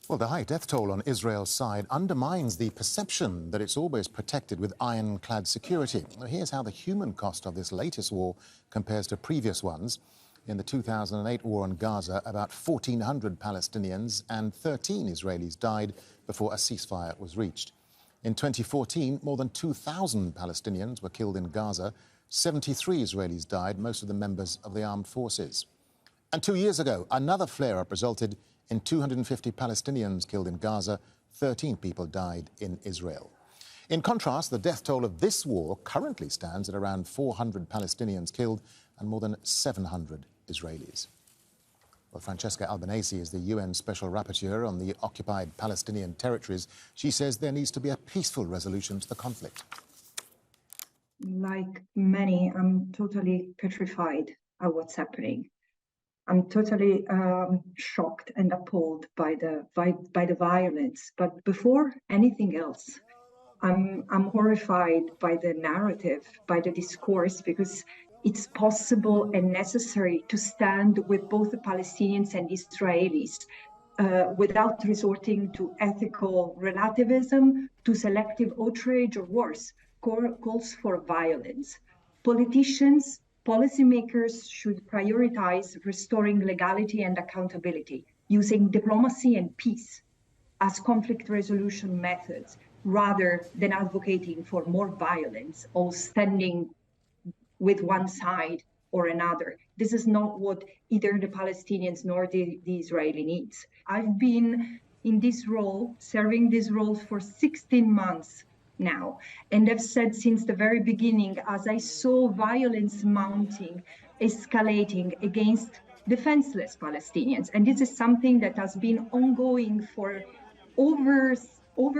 Well, the high death toll on Israel's side undermines the perception that it's always protected with iron-clad security. Here's how the human cost of this latest war compares to previous ones. In the 2008 war on Gaza, about 1,400 Palestinians and 13 Israelis died before a ceasefire was reached. In 2014, more than 2,000 Palestinians were killed in Gaza. 73 Israelis died, most of them members of the armed forces. And 2 years ago, another flare-up resulted in 250 Palestinians killed in Gaza. 13 people died in Israel. In contrast, the death toll of this war currently stands at around 400 Palestinians killed and more than 700 Israelis. Well, Francesca Albanese is the UN Special Rapporteur on the occupied Palestinian territories. She says there needs to be a peaceful resolution to the conflict. Like many, I'm totally petrified at what's happening. I'm totally shocked and appalled by the violence. But before anything else, I'm horrified by the narrative, by the discourse, because it's possible and necessary to stand with both the Palestinians and Israelis without resorting to ethical relativism, to selective outrage, or worse, calls for violence. Politicians, policymakers should prioritize restoring legality and accountability, using diplomacy and peace as conflict resolution methods, rather than advocating for more violence or standing with one side or another. This is not what either the Palestinians nor the Israeli needs. I've been in this role, serving this role for 16 months now, and I've said since the very beginning, as I saw violence mounting, escalating against defenseless Palestinians, and this is something that has been ongoing for over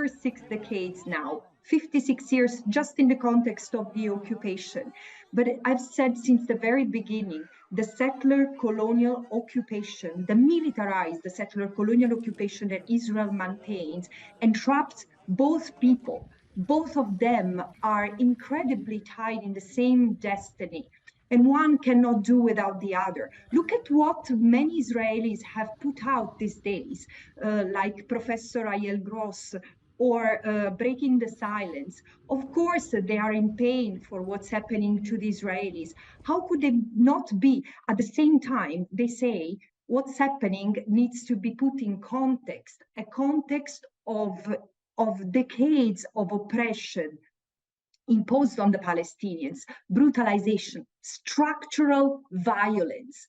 6 decades now, 56 years just in the context of the occupation. But I've said since the very beginning, the settler colonial occupation, the militarized settler colonial occupation that Israel maintains, entraps both people. Both of them are incredibly tied in the same destiny, and one cannot do without the other. Look at what many Israelis have put out these days, like Professor Ayel Gross, or breaking the silence. Of course, they are in pain for what's happening to the Israelis. How could they not be? At the same time, they say what's happening needs to be put in context, a context of decades of oppression imposed on the Palestinians, brutalization, structural violence.